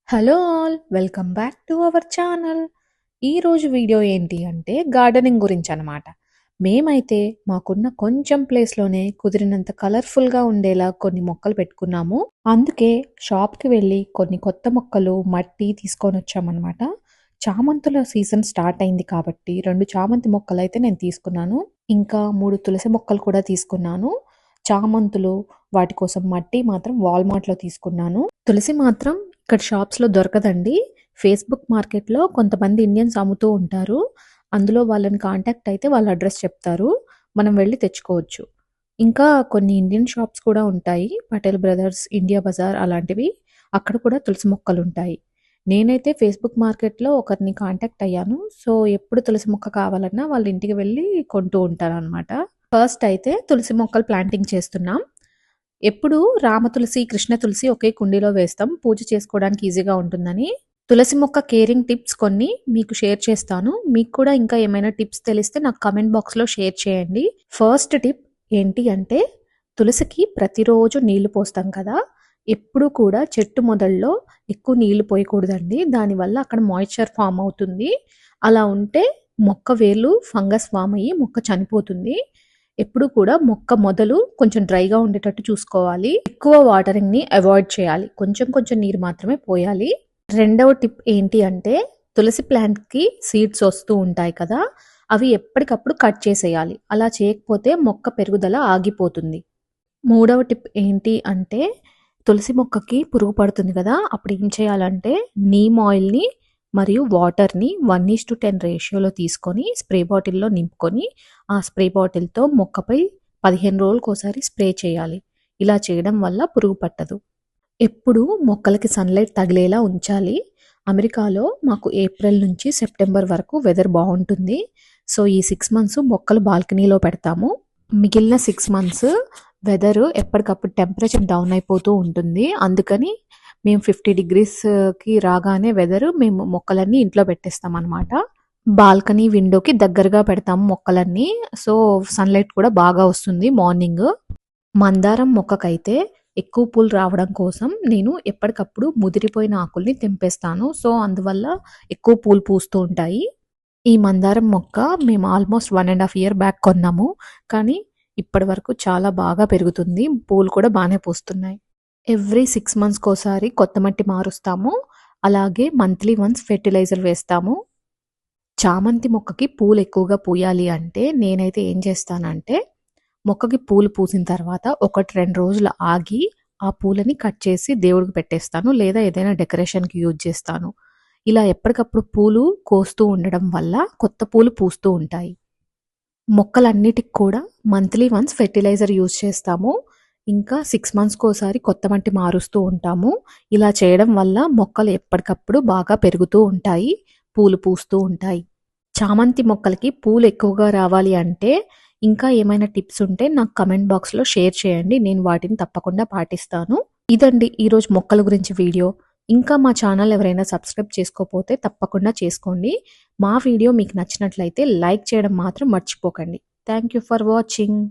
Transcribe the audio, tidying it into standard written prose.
Hello all welcome back to our channel. ఈరోజు video ఏంటి అంటే గార్డెనింగ్ గురించి అనమాట. మేమైతే మాకున్న కొంచెం ప్లేస్లోనే కుదిరినంత కలర్ఫుల్గా ఉండేలా కొన్ని మొక్కలు పెట్టుకున్నాము. అందుకే షాప్కి వెళ్ళి కొన్ని కొత్త మొక్కలు మట్టి తీసుకొని వచ్చామన్నమాట. చామంతుల సీజన్ స్టార్ట్ అయింది కాబట్టి 2 చామంతి మొక్కలు అయితే నేను తీసుకున్నాను. ఇంకా 3 తులసి మొక్కలు కూడా తీసుకున్నాను. చామంతులు వాటి కోసం మట్టి మాత్రం వాల్మార్ట్లో తీసుకున్నాను. తులసి మాత్రం ఇక్కడ షాప్స్లో దొరకదండి. ఫేస్బుక్ మార్కెట్లో కొంతమంది ఇండియన్స్ అమ్ముతూ ఉంటారు. అందులో వాళ్ళని కాంటాక్ట్ అయితే వాళ్ళ అడ్రస్ చెప్తారు, మనం వెళ్ళి తెచ్చుకోవచ్చు. ఇంకా కొన్ని ఇండియన్ షాప్స్ కూడా ఉంటాయి, పటేల్ బ్రదర్స్, ఇండియా బజార్ అలాంటివి. అక్కడ కూడా తులసి మొక్కలు ఉంటాయి. నేనైతే ఫేస్బుక్ మార్కెట్లో ఒకరిని కాంటాక్ట్ అయ్యాను. సో ఎప్పుడు తులసి మొక్క కావాలన్నా వాళ్ళ ఇంటికి వెళ్ళి కొంటూ ఉంటాను అనమాట. ఫస్ట్ అయితే తులసి మొక్కలు ప్లాంటింగ్ చేస్తున్నాం. ఎప్పుడు రామ తులసి, కృష్ణ తులసి ఒకే కుండీలో వేస్తాం, పూజ చేసుకోవడానికి ఈజీగా ఉంటుందని. తులసి మొక్క కేరింగ్ టిప్స్ కొన్ని మీకు షేర్ చేస్తాను. మీకు కూడా ఇంకా ఏమైనా టిప్స్ తెలిస్తే నాకు కమెంట్ బాక్స్లో షేర్ చేయండి. ఫస్ట్ టిప్ ఏంటి అంటే, తులసికి ప్రతిరోజు నీళ్లు పోస్తాం కదా, ఎప్పుడు కూడా చెట్టు మొదల్లో ఎక్కువ నీళ్లు పోయకూడదండి. దానివల్ల అక్కడ మాయిశ్చర్ ఫామ్ అవుతుంది. అలా ఉంటే మొక్క వేర్లు ఫంగస్ ఫామ్ అయ్యి మొక్క చనిపోతుంది. ఎప్పుడు కూడా మొక్క మొదలు కొంచెం డ్రైగా ఉండేటట్టు చూసుకోవాలి. ఎక్కువ వాటరింగ్ ని అవాయిడ్ చేయాలి. కొంచెం కొంచెం నీరు మాత్రమే పోయాలి. రెండవ టిప్ ఏంటి అంటే, తులసి ప్లాంట్ కి సీడ్స్ వస్తూ ఉంటాయి కదా, అవి ఎప్పటికప్పుడు కట్ చేసేయాలి. అలా చేయకపోతే మొక్క పెరుగుదల ఆగిపోతుంది. మూడవ టిప్ ఏంటి అంటే, తులసి మొక్కకి పురుగు పడుతుంది కదా, అప్పుడు ఏం చేయాలంటే నీమ్ ఆయిల్ని మరియు వాటర్ని 1:10 రేషియోలో తీసుకొని స్ప్రే బాటిల్లో నింపుకొని ఆ స్ప్రే బాటిల్తో మొక్కపై 15 రోజులకు ఒకసారి స్ప్రే చేయాలి. ఇలా చేయడం వల్ల పురుగు పట్టదు. ఎప్పుడు మొక్కలకి సన్లైట్ తగిలేలా ఉంచాలి. అమెరికాలో మాకు ఏప్రిల్ నుంచి సెప్టెంబర్ వరకు వెదర్ బాగుంటుంది. సో ఈ 6 మంత్స్ మొక్కలు బాల్కనీలో పెడతాము. మిగిలిన 6 మంత్స్ వెదర్ ఎప్పటికప్పుడు టెంపరేచర్ డౌన్ అయిపోతూ ఉంటుంది. అందుకని మేము 50 degreesకి రాగానే మేము మొక్కలన్నీ ఇంట్లో పెట్టేస్తాం అనమాట. బాల్కనీ విండోకి దగ్గరగా పెడతాము మొక్కలన్నీ. సో సన్లైట్ కూడా బాగా వస్తుంది మార్నింగ్. మందారం మొక్కకైతే ఎక్కువ పూలు రావడం కోసం నేను ఎప్పటికప్పుడు ముదిరిపోయిన ఆకుల్ని తెంపేస్తాను. సో అందువల్ల ఎక్కువ పూలు పూస్తూ ఉంటాయి. ఈ మందారం మొక్క మేము ఆల్మోస్ట్ 1.5 year బ్యాక్ కొన్నాము, కానీ ఇప్పటి వరకు చాలా బాగా పెరుగుతుంది. పూలు కూడా బాగానే పూస్తున్నాయి. ఎవ్రీ 6 మంత్స్కి ఒకసారి కొత్త మట్టి మారుస్తాము. అలాగే మంత్లీ వన్స్ ఫెర్టిలైజర్ వేస్తాము. చామంతి మొక్కకి పూలు ఎక్కువగా పూయాలి అంటే నేనైతే ఏం చేస్తానంటే, మొక్కకి పూలు పూసిన తర్వాత 1-2 రోజులు ఆగి ఆ పూలని కట్ చేసి దేవుడికి పెట్టేస్తాను, లేదా ఏదైనా డెకరేషన్కి యూజ్ చేస్తాను. ఇలా ఎప్పటికప్పుడు పూలు కోస్తూ ఉండడం వల్ల కొత్త పూలు పూస్తూ ఉంటాయి. మొక్కలన్నిటికి కూడా మంత్లీ వన్స్ ఫెర్టిలైజర్ యూజ్ చేస్తాము. ఇంకా 6 మంత్స్కి ఒకసారి కొత్త మట్టి మారుస్తూ ఉంటాము. ఇలా చేయడం వల్ల మొక్కలు ఎప్పటికప్పుడు బాగా పెరుగుతూ ఉంటాయి, పూలు పూస్తూ ఉంటాయి. చామంతి మొక్కలకి పూలు ఎక్కువగా రావాలి అంటే ఇంకా ఏమైనా టిప్స్ ఉంటే నాకు కమెంట్ బాక్స్లో షేర్ చేయండి, నేను వాటిని తప్పకుండా పాటిస్తాను. ఇదండి ఈరోజు మొక్కల గురించి వీడియో. ఇంకా మా ఛానల్ ఎవరైనా సబ్స్క్రైబ్ చేసుకోకపోతే తప్పకుండా చేసుకోండి. మా వీడియో మీకు నచ్చినట్లయితే లైక్ చేయడం మాత్రం మర్చిపోకండి. Thank you for watching.